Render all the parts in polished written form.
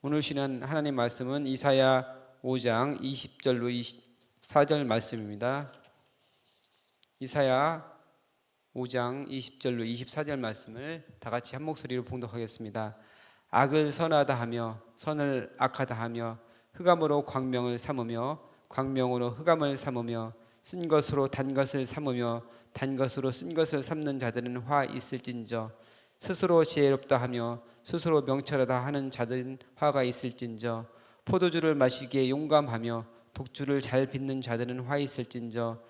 오늘 주시는 하나님 말씀은 이사야 5장 20절로 24절 말씀입니다. 이사야 5장 20절로 24절 말씀을 다 같이 한 목소리로 봉독하겠습니다. 악을 선하다 하며 선을 악하다 하며 흑암으로 광명을 삼으며 광명으로 흑암을 삼으며 쓴 것으로 단 것을 삼으며 단 것으로 쓴 것을 삼는 자들은 화 있을진저 스스로 지혜롭다 하며 스스로 명철하다 하는 자들은 화가 있을진저 포도주를 마시기에 용감하며 독주를 잘 빚는 자들은 화 있을진저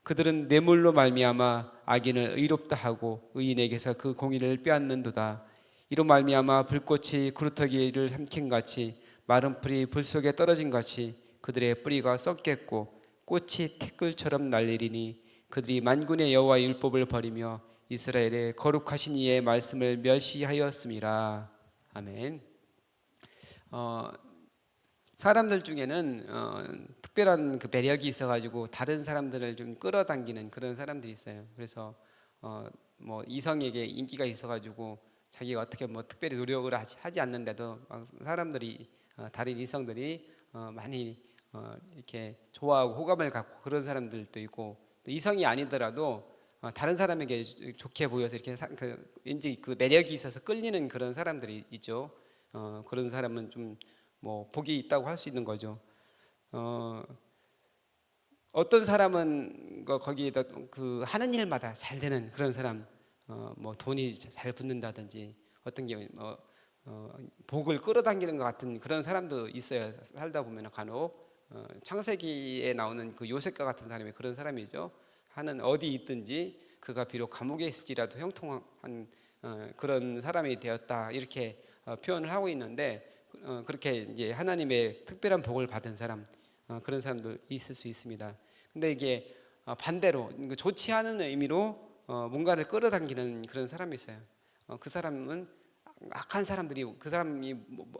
그들은 뇌물로 말미암아 악인을 의롭다 하고 의인에게서 그 공의를 빼앗는도다. 이로 말미암아 불꽃이 그루터기를 삼킨 같이 마른 풀이 불 속에 떨어진 같이 그들의 뿌리가 썩겠고 꽃이 티끌처럼 날리리니 그들이 만군의 여호와의 율법을 버리며 이스라엘의 거룩하신 이의 말씀을 멸시하였음이라. 아멘. 사람들 중에는 특별한 그 매력이 있어가지고 다른 사람들을 좀 끌어당기는 그런 사람들이 있어요. 그래서 뭐 이성에게 인기가 있어가지고 자기가 어떻게 뭐 특별히 노력을 하지 않는데도 사람들이 다른 이성들이 많이 이렇게 좋아하고 호감을 갖고 그런 사람들도 있고, 또 이성이 아니더라도 다른 사람에게 좋게 보여서 이렇게 왠지 그 매력이 있어서 끌리는 그런 사람들이 있죠. 그런 사람은 좀 뭐 복이 있다고 할 수 있는 거죠. 어떤 사람은 거기에다 그 하는 일마다 잘 되는 그런 사람, 뭐 돈이 잘 붙는다든지 어떤 게 복을 끌어당기는 것 같은 그런 사람도 있어요. 살다 보면 간혹 창세기에 나오는 그 요셉과 같은 사람이 그런 사람이죠. 하는 어디 있든지 그가 비록 감옥에 있을지라도 형통한 그런 사람이 되었다, 이렇게 표현을 하고 있는데, 그렇게 이제 하나님의 특별한 복을 받은 사람, 그런 사람도 있을 수 있습니다. 근데 이게 반대로 좋지 않은 의미로 뭔가를 끌어당기는 그런 사람이 있어요. 그 사람은 악한 사람들이, 그 사람이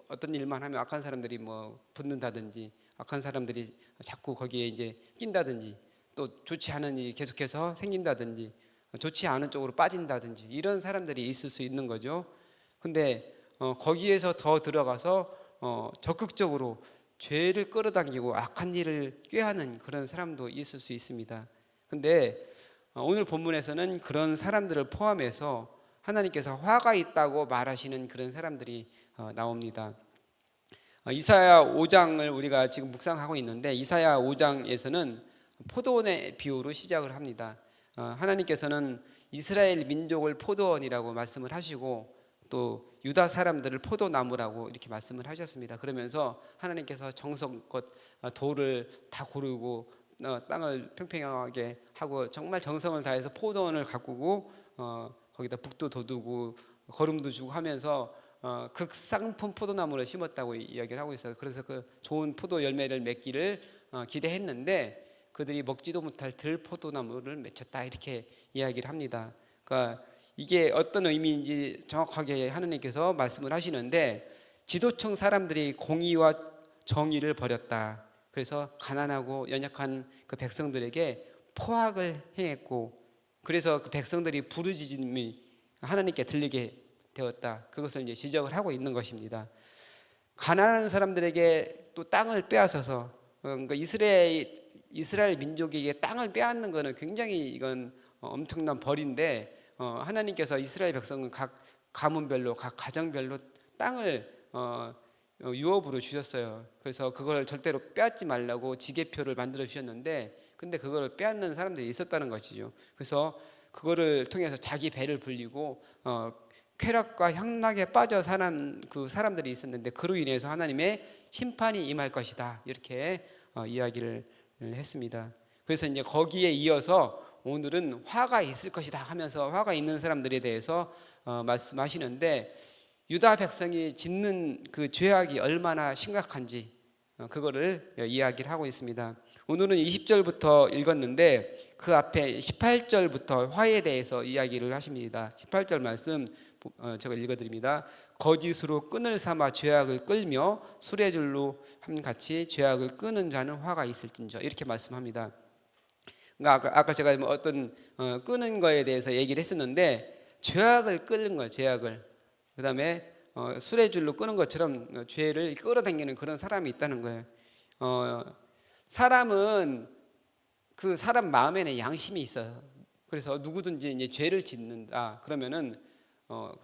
어떤 일만 하면 악한 사람들이 뭐 붙는다든지, 악한 사람들이 자꾸 거기에 이제 낀다든지, 또 좋지 않은 일이 계속해서 생긴다든지, 좋지 않은 쪽으로 빠진다든지, 이런 사람들이 있을 수 있는 거죠. 근데 거기에서 더 들어가서 적극적으로 죄를 끌어당기고 악한 일을 꾀하는 그런 사람도 있을 수 있습니다. 근데 오늘 본문에서는 그런 사람들을 포함해서 하나님께서 화가 있다고 말하시는 그런 사람들이 나옵니다. 이사야 5장을 우리가 지금 묵상하고 있는데, 이사야 5장에서는 포도원의 비유로 시작을 합니다. 하나님께서는 이스라엘 민족을 포도원이라고 말씀을 하시고, 또 유다 사람들을 포도나무라고 이렇게 말씀을 하셨습니다. 그러면서 하나님께서 정성껏 돌을 다 고르고 땅을 평평하게 하고 정말 정성을 다해서 포도원을 가꾸고 거기다 북도 돋우고 거름도 주고 하면서 극상품 포도나무를 심었다고 이야기를 하고 있어요. 그래서 그 좋은 포도 열매를 맺기를 기대했는데 그들이 먹지도 못할 들 포도나무를 맺혔다, 이렇게 이야기를 합니다. 그러니까 이게 어떤 의미인지 정확하게 하느님께서 말씀을 하시는데, 지도층 사람들이 공의와 정의를 버렸다. 그래서 가난하고 연약한 그 백성들에게 포악을 행했고, 그래서 그 백성들이 부르짖음이 하나님께 들리게 되었다. 그것을 이제 지적을 하고 있는 것입니다. 가난한 사람들에게 또 땅을 빼앗아서, 그러니까 이스라엘 민족에게 땅을 빼앗는 것은 굉장히 이건 엄청난 벌인데, 하나님께서 이스라엘 백성은 각 가문별로, 각 가정별로 땅을 유업으로 주셨어요. 그래서 그걸 절대로 빼앗지 말라고 지계표를 만들어 주셨는데, 근데 그걸 빼앗는 사람들이 있었다는 것이죠. 그래서 그거를 통해서 자기 배를 불리고 쾌락과 향락에 빠져 사는 그 사람들이 있었는데, 그로 인해서 하나님의 심판이 임할 것이다, 이렇게 이야기를 했습니다. 그래서 이제 거기에 이어서 오늘은 화가 있을 것이다 하면서 화가 있는 사람들에 대해서 말씀하시는데, 유다 백성이 짓는 그 죄악이 얼마나 심각한지 그거를 이야기를 하고 있습니다. 오늘은 20절부터 읽었는데 그 앞에 18절부터 화에 대해서 이야기를 하십니다. 18절 말씀 제가 읽어드립니다. 거짓으로 끈을 삼아 죄악을 끌며 수레줄로 함같이 죄악을 끄는 자는 화가 있을진저, 이렇게 말씀합니다. 그러니까 아까 제가 뭐 어떤 끄는 거에 대해서 얘기를 했었는데, 죄악을 끄는 거예요. 죄악을. 그 다음에 수레줄로 끄는 것처럼 죄를 끌어당기는 그런 사람이 있다는 거예요. 사람은 그 사람 마음에는 양심이 있어요. 그래서 누구든지 이제 죄를 짓는다 그러면은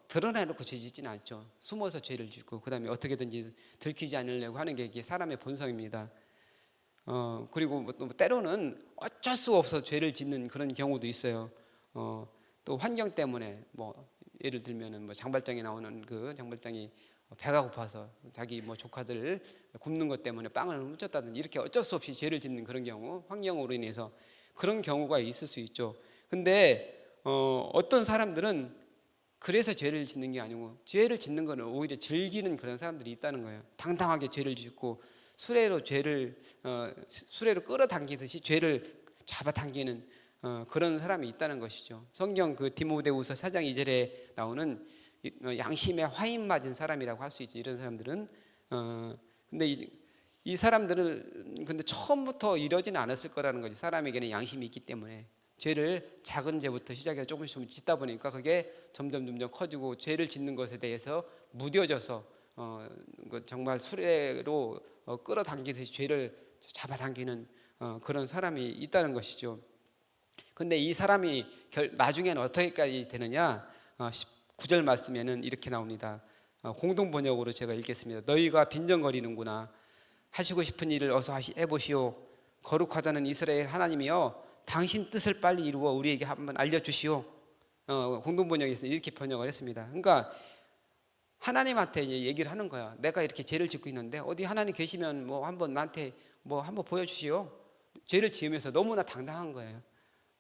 드러내놓고 죄 짓지는 않죠. 숨어서 죄를 짓고 그다음에 어떻게든지 들키지 않으려고 하는 게 이게 사람의 본성입니다. 그리고 또 때로는 어쩔 수 없어 죄를 짓는 그런 경우도 있어요. 또 환경 때문에 뭐 예를 들면은 뭐 장발장에 나오는 그 장발장이 배가 고파서 자기 뭐 조카들 굶는 것 때문에 빵을 훔쳤다든지 이렇게 어쩔 수 없이 죄를 짓는 그런 경우, 환경으로 인해서 그런 경우가 있을 수 있죠. 근데 어떤 사람들은 그래서 죄를 짓는 게 아니고 죄를 짓는 거는 오히려 즐기는 그런 사람들이 있다는 거예요. 당당하게 죄를 짓고 수레로 끌어당기듯이 죄를 잡아당기는 그런 사람이 있다는 것이죠. 성경 그 디모데후서 4장 2절에 나오는 양심에 화인 맞은 사람이라고 할 수 있죠. 이런 사람들은 근데 이 사람들은 근데 처음부터 이러지는 않았을 거라는 거지. 사람에게는 양심이 있기 때문에 죄를 작은 죄부터 시작해서 조금씩 짓다 보니까 그게 점점 커지고 죄를 짓는 것에 대해서 무뎌져서 정말 수레로 끌어당기듯이 죄를 잡아당기는 그런 사람이 있다는 것이죠. 근데 이 사람이 나중에는 어떻게까지 되느냐? 19절 말씀에는 이렇게 나옵니다. 공동 번역으로 제가 읽겠습니다. 너희가 빈정거리는구나. 하시고 싶은 일을 어서 해보시오. 거룩하다는 이스라엘 하나님이여, 당신 뜻을 빨리 이루어 우리에게 한번 알려주시오. 공동 번역에서 이렇게 번역을 했습니다. 그러니까 하나님한테 얘기를 하는 거야. 내가 이렇게 죄를 짓고 있는데 어디 하나님 계시면 뭐 한번 나한테 뭐 한번 보여주시오. 죄를 지으면서 너무나 당당한 거예요.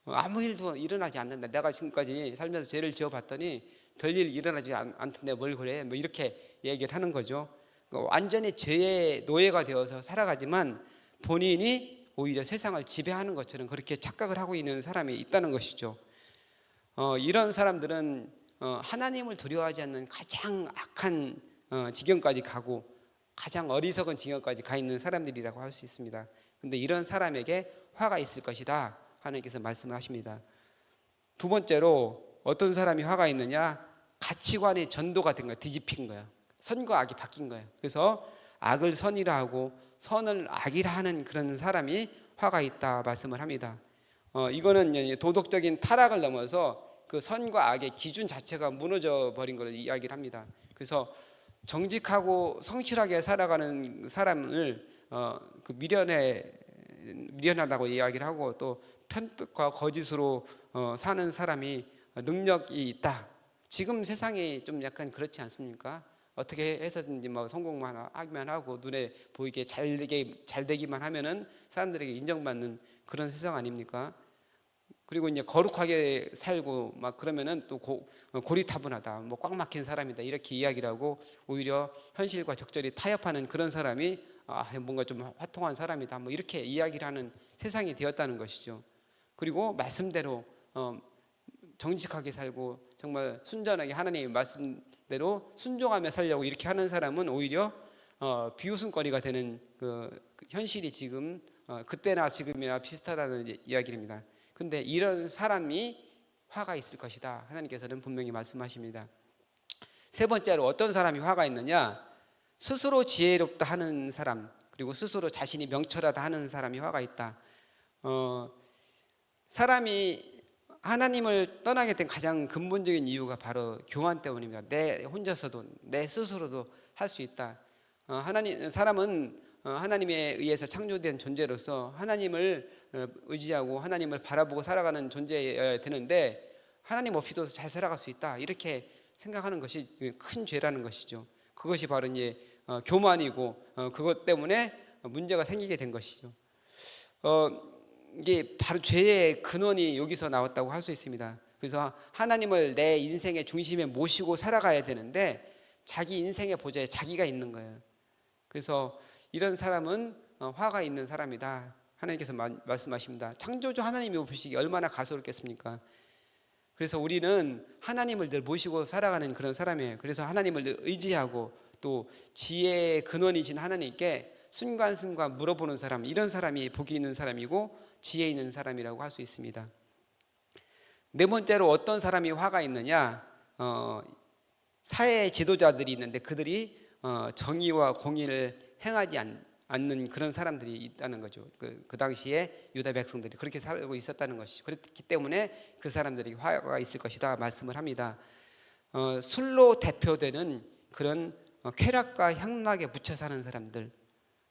아무 일도 일어나지 않는다. 내가 지금까지 살면서 죄를 지어봤더니 별일 일어나지 않던데 뭘 그래? 뭐 이렇게 얘기를 하는 거죠. 완전히 죄의 노예가 되어서 살아가지만 본인이 오히려 세상을 지배하는 것처럼 그렇게 착각을 하고 있는 사람이 있다는 것이죠. 이런 사람들은 하나님을 두려워하지 않는 가장 악한 지경까지 가고 가장 어리석은 지경까지 가 있는 사람들이라고 할 수 있습니다. 그런데 이런 사람에게 화가 있을 것이다 하나님께서 말씀을 하십니다. 두 번째로 어떤 사람이 화가 있느냐? 가치관의 전도가 된 거야. 뒤집힌 거야. 선과 악이 바뀐 거예요. 그래서 악을 선이라 하고 선을 악이라 하는 그런 사람이 화가 있다 말씀을 합니다. 이거는 도덕적인 타락을 넘어서 그 선과 악의 기준 자체가 무너져 버린 걸 이야기를 합니다. 그래서 정직하고 성실하게 살아가는 사람을 그 미련하다고 이야기를 하고 또 편법과 거짓으로 사는 사람이 능력이 있다. 지금 세상이 좀 약간 그렇지 않습니까? 어떻게 해서든지 뭐 성공만 하기만 하고 눈에 보이게 잘 되기만 하면은 사람들에게 인정받는 그런 세상 아닙니까? 그리고 이제 거룩하게 살고 막 그러면은 또 고리타분하다, 뭐 꽉 막힌 사람이다 이렇게 이야기를 하고 오히려 현실과 적절히 타협하는 그런 사람이 뭔가 좀 화통한 사람이다, 뭐 이렇게 이야기를 하는 세상이 되었다는 것이죠. 그리고 말씀대로 정직하게 살고 정말 순전하게 하나님의 말씀대로 순종하며 살려고 이렇게 하는 사람은 오히려 비웃음거리가 되는 그 현실이 지금 그때나 지금이나 비슷하다는 이야기입니다. 근데 이런 사람이 화가 있을 것이다 하나님께서는 분명히 말씀하십니다. 세 번째로 어떤 사람이 화가 있느냐? 스스로 지혜롭다 하는 사람, 그리고 스스로 자신이 명철하다 하는 사람이 화가 있다. 사람이 하나님을 떠나게 된 가장 근본적인 이유가 바로 교만 때문입니다. 내 혼자서도 내 스스로도 할 수 있다. 사람은 하나님에 의해서 창조된 존재로서 하나님을 의지하고 하나님을 바라보고 살아가는 존재여야 되는데 하나님 없이도 잘 살아갈 수 있다 이렇게 생각하는 것이 큰 죄라는 것이죠. 그것이 바로 이제 교만이고 그것 때문에 문제가 생기게 된 것이죠. 이게 바로 죄의 근원이 여기서 나왔다고 할 수 있습니다. 그래서 하나님을 내 인생의 중심에 모시고 살아가야 되는데 자기 인생의 보좌에 자기가 있는 거예요. 그래서 이런 사람은 화가 있는 사람이다 하나님께서 말씀하십니다. 창조주 하나님이 보시기에 얼마나 가소롭겠습니까? 그래서 우리는 하나님을 늘 모시고 살아가는 그런 사람이에요. 그래서 하나님을 의지하고 또 지혜의 근원이신 하나님께 순간순간 물어보는 사람, 이런 사람이 복이 있는 사람이고 지혜 있는 사람이라고 할 수 있습니다. 네 번째로 어떤 사람이 화가 있느냐? 사회 지도자들이 있는데 그들이 정의와 공의를 행하지 않는 그런 사람들이 있다는 거죠. 그 당시에 유다 백성들이 그렇게 살고 있었다는 것이죠. 그렇기 때문에 그 사람들이 화가 있을 것이다 말씀을 합니다. 술로 대표되는 그런 쾌락과 향락에 묻혀 사는 사람들,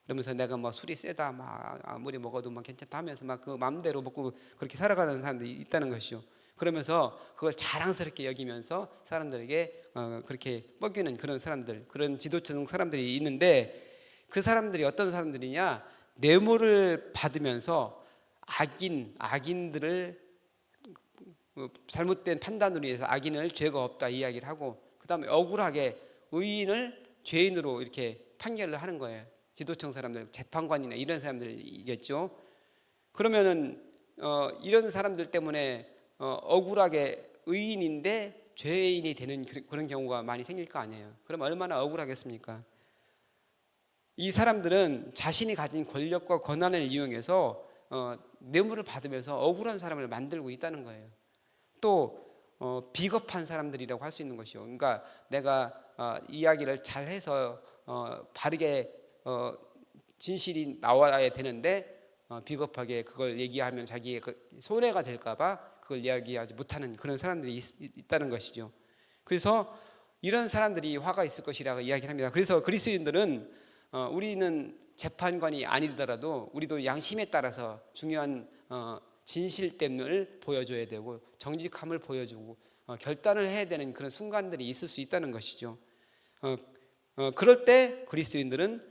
그러면서 내가 뭐 술이 세다, 막 아무리 먹어도 막 괜찮다 하면서 막 그 마음대로 먹고 그렇게 살아가는 사람들이 있다는 것이죠. 그러면서 그걸 자랑스럽게 여기면서 사람들에게 그렇게 뻐기는 그런 사람들, 그런 지도층 사람들이 있는데, 그 사람들이 어떤 사람들이냐? 뇌물을 받으면서 악인들을 잘못된 판단으로 인해서 악인을 죄가 없다 이야기를 하고, 그 다음에 억울하게 의인을 죄인으로 이렇게 판결을 하는 거예요. 지도층 사람들, 재판관이나 이런 사람들이겠죠. 그러면은 이런 사람들 때문에 억울하게 의인인데 죄인이 되는 그런 경우가 많이 생길 거 아니에요. 그럼 얼마나 억울하겠습니까? 이 사람들은 자신이 가진 권력과 권한을 이용해서 뇌물을 받으면서 억울한 사람을 만들고 있다는 거예요. 또 비겁한 사람들이라고 할 수 있는 것이요. 그러니까 내가 이야기를 잘해서 바르게 진실이 나와야 되는데 비겁하게 그걸 얘기하면 자기의 손해가 될까봐 그걸 이야기하지 못하는 그런 사람들이 있다는 것이죠. 그래서 이런 사람들이 화가 있을 것이라고 이야기를 합니다. 그래서 그리스도인들은 우리는 재판관이 아니더라도 우리도 양심에 따라서 중요한 진실됨을 보여줘야 되고 정직함을 보여주고 결단을 해야 되는 그런 순간들이 있을 수 있다는 것이죠. 그럴 때 그리스도인들은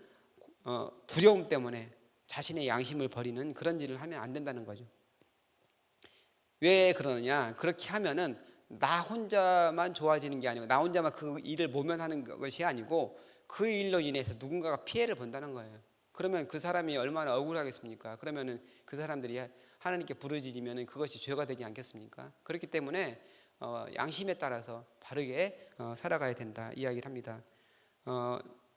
두려움 때문에 자신의 양심을 버리는 그런 일을 하면 안 된다는 거죠. 왜 그러느냐? 그렇게 하면은 나 혼자만 좋아지는 게 아니고 나 혼자만 그 일을 모면하는 것이 아니고 그 일로 인해서 누군가가 피해를 본다는 거예요. 그러면 그 사람이 얼마나 억울하겠습니까? 그러면은 그 사람들이 하나님께 부르짖으면 그것이 죄가 되지 않겠습니까? 그렇기 때문에 양심에 따라서 바르게 살아가야 된다 이야기를 합니다.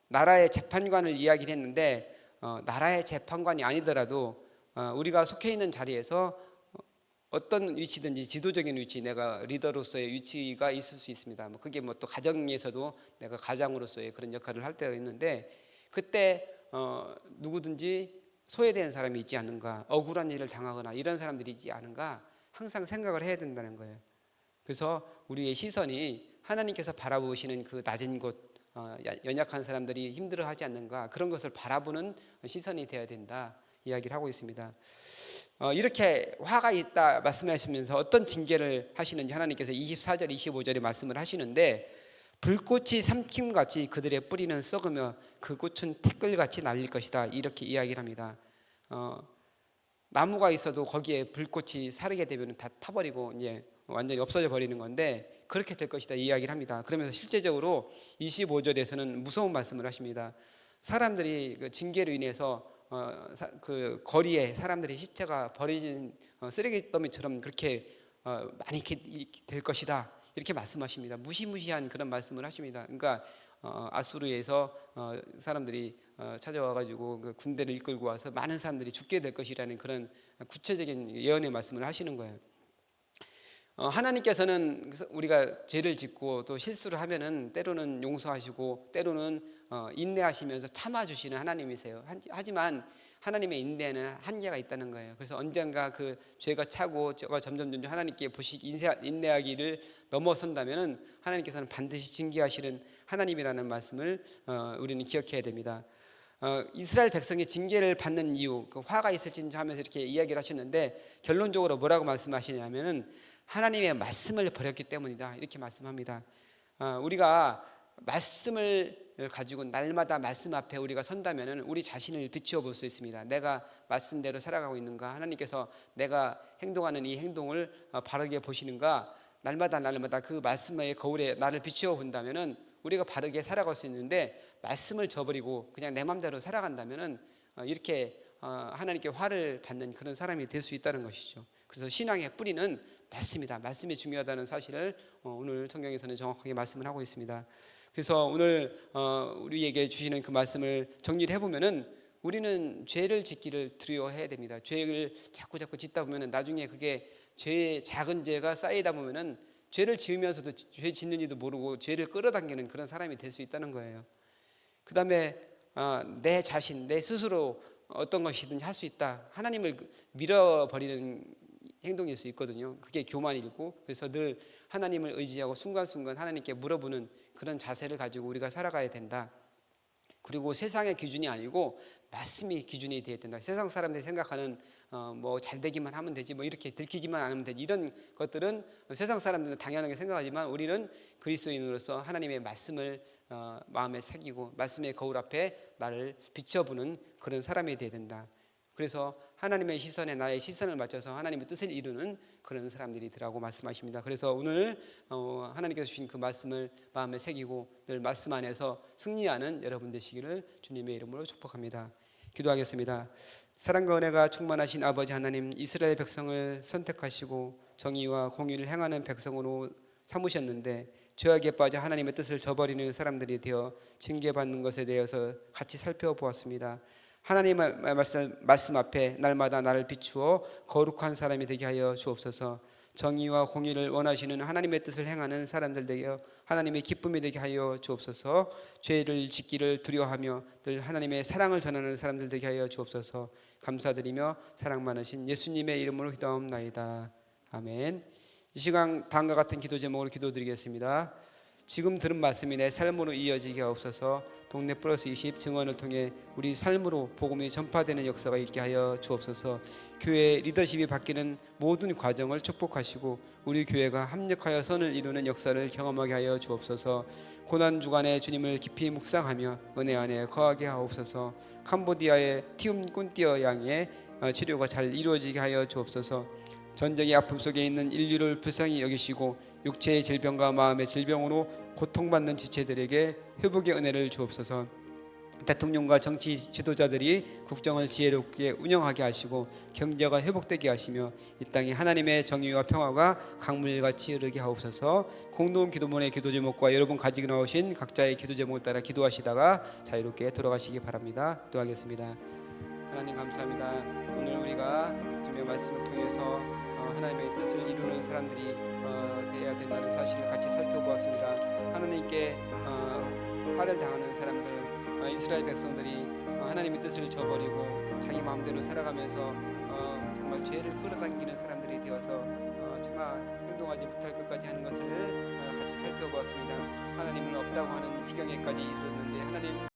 나라의 재판관을 이야기를 했는데 나라의 재판관이 아니더라도 우리가 속해 있는 자리에서 어떤 위치든지 지도적인 위치, 내가 리더로서의 위치가 있을 수 있습니다. 그게 뭐 또 가정에서도 내가 가장으로서의 그런 역할을 할 때가 있는데, 그때 누구든지 소외된 사람이 있지 않은가, 억울한 일을 당하거나 이런 사람들이 있지 않은가 항상 생각을 해야 된다는 거예요. 그래서 우리의 시선이 하나님께서 바라보시는 그 낮은 곳, 연약한 사람들이 힘들어하지 않는가, 그런 것을 바라보는 시선이 되어야 된다 이야기를 하고 있습니다. 이렇게 화가 있다 말씀하시면서 어떤 징계를 하시는지 하나님께서 24절 25절에 말씀을 하시는데, 불꽃이 삼킴같이 그들의 뿌리는 썩으며 그 꽃은 티끌같이 날릴 것이다 이렇게 이야기를 합니다. 나무가 있어도 거기에 불꽃이 사르게 되면 다 타버리고 이제 완전히 없어져 버리는 건데, 그렇게 될 것이다 이야기를 합니다. 그러면서 실제적으로 25절에서는 무서운 말씀을 하십니다. 사람들이 그 징계로 인해서 그 거리에 사람들의 시체가 버려진 쓰레기더미처럼 그렇게 많이 될 것이다 이렇게 말씀하십니다. 무시무시한 그런 말씀을 하십니다. 그러니까 아수르에서 사람들이 찾아와가지고 그 군대를 이끌고 와서 많은 사람들이 죽게 될 것이라는 그런 구체적인 예언의 말씀을 하시는 거예요. 하나님께서는 우리가 죄를 짓고 또 실수를 하면은 때로는 용서하시고 때로는 인내하시면서 참아주시는 하나님이세요. 하지만 하나님의 인내에는 한계가 있다는 거예요. 그래서 언젠가 그 죄가 차고 제가 점점 하나님께 인내하기를 넘어선다면은 하나님께서는 반드시 징계하시는 하나님이라는 말씀을 우리는 기억해야 됩니다. 이스라엘 백성이 징계를 받는 이유, 그 화가 있을진지 하면서 이렇게 이야기를 하셨는데, 결론적으로 뭐라고 말씀하시냐면은 하나님의 말씀을 버렸기 때문이다 이렇게 말씀합니다. 우리가 말씀을 가지고 날마다 말씀 앞에 우리가 선다면은 우리 자신을 비추어 볼 수 있습니다. 내가 말씀대로 살아가고 있는가, 하나님께서 내가 행동하는 이 행동을 바르게 보시는가, 날마다 그 말씀의 거울에 나를 비추어 본다면은 우리가 바르게 살아갈 수 있는데, 말씀을 저버리고 그냥 내 마음대로 살아간다면은 이렇게 하나님께 화를 받는 그런 사람이 될 수 있다는 것이죠. 그래서 신앙의 뿌리는 말씀이다. 말씀이 중요하다는 사실을 오늘 성경에서는 정확하게 말씀을 하고 있습니다. 그래서 오늘 우리에게 주시는 그 말씀을 정리를 해보면은, 우리는 죄를 짓기를 두려워해야 됩니다. 죄를 자꾸 짓다 보면은 나중에 그게 작은 죄가 쌓이다 보면은 죄를 지으면서도 죄 짓는지도 모르고 죄를 끌어당기는 그런 사람이 될 수 있다는 거예요. 그 다음에 내 자신, 내 스스로 어떤 것이든지 할 수 있다. 하나님을 밀어버리는 행동일 수 있거든요. 그게 교만이고, 그래서 늘 하나님을 의지하고 순간순간 하나님께 물어보는 그런 자세를 가지고 우리가 살아가야 된다. 그리고 세상의 기준이 아니고 말씀이 기준이 되어야 된다. 세상 사람들이 생각하는 뭐 잘되기만 하면 되지, 뭐 이렇게 들키지만 않으면 되지, 이런 것들은 세상 사람들은 당연하게 생각하지만 우리는 그리스도인으로서 하나님의 말씀을 마음에 새기고 말씀의 거울 앞에 나를 비춰보는 그런 사람이 되어야 된다. 그래서 하나님의 시선에 나의 시선을 맞춰서 하나님의 뜻을 이루는 그런 사람들이 되라고 말씀하십니다. 그래서 오늘 하나님께서 주신 그 말씀을 마음에 새기고 늘 말씀 안에서 승리하는 여러분 되시기를 주님의 이름으로 축복합니다. 기도하겠습니다. 사랑과 은혜가 충만하신 아버지 하나님, 이스라엘 백성을 선택하시고 정의와 공의를 행하는 백성으로 삼으셨는데 죄악에 빠져 하나님의 뜻을 저버리는 사람들이 되어 징계받는 것에 대해서 같이 살펴보았습니다. 하나님의 말씀 앞에 날마다 나를 비추어 거룩한 사람이 되게 하여 주옵소서. 정의와 공의를 원하시는 하나님의 뜻을 행하는 사람들 되게 하나님의 기쁨이 되게 하여 주옵소서. 죄를 짓기를 두려워하며 늘 하나님의 사랑을 전하는 사람들 되게 하여 주옵소서. 감사드리며 사랑 많으신 예수님의 이름으로 기도하옵나이다. 아멘. 이 시간 다음과 같은 기도 제목으로 기도드리겠습니다. 지금 들은 말씀이 내 삶으로 이어지게 하옵소서. 동네 플러스 20 증언을 통해 우리 삶으로 복음이 전파되는 역사가 있게 하여 주옵소서. 교회 리더십이 바뀌는 모든 과정을 축복하시고 우리 교회가 합력하여 선을 이루는 역사를 경험하게 하여 주옵소서. 고난 주간에 주님을 깊이 묵상하며 은혜 안에 거하게 하옵소서. 캄보디아의 티움꾼띠어 양의 치료가 잘 이루어지게 하여 주옵소서. 전쟁의 아픔 속에 있는 인류를 불쌍히 여기시고 육체의 질병과 마음의 질병으로 고통받는 지체들에게 회복의 은혜를 주옵소서. 대통령과 정치 지도자들이 국정을 지혜롭게 운영하게 하시고 경제가 회복되게 하시며 이 땅에 하나님의 정의와 평화가 강물같이 흐르게 하옵소서. 공동 기도문의 기도 제목과 여러분 가지고 나오신 각자의 기도 제목을 따라 기도하시다가 자유롭게 돌아가시기 바랍니다. 기도하겠습니다. 하나님 감사합니다. 오늘 우리가 주님의 말씀을 통해서 하나님의 뜻을 이루는 사람들이 되어야 된다는 사실을 같이 살펴보았습니다. 하나님께 화를 당하는 사람들, 이스라엘 백성들이 하나님의 뜻을 저버리고 자기 마음대로 살아가면서 정말 죄를 끌어당기는 사람들이 되어서 차마 행동하지 못할 것까지 하는 것을 같이 살펴보았습니다. 하나님은 없다고 하는 지경에까지 이르렀는데 하나님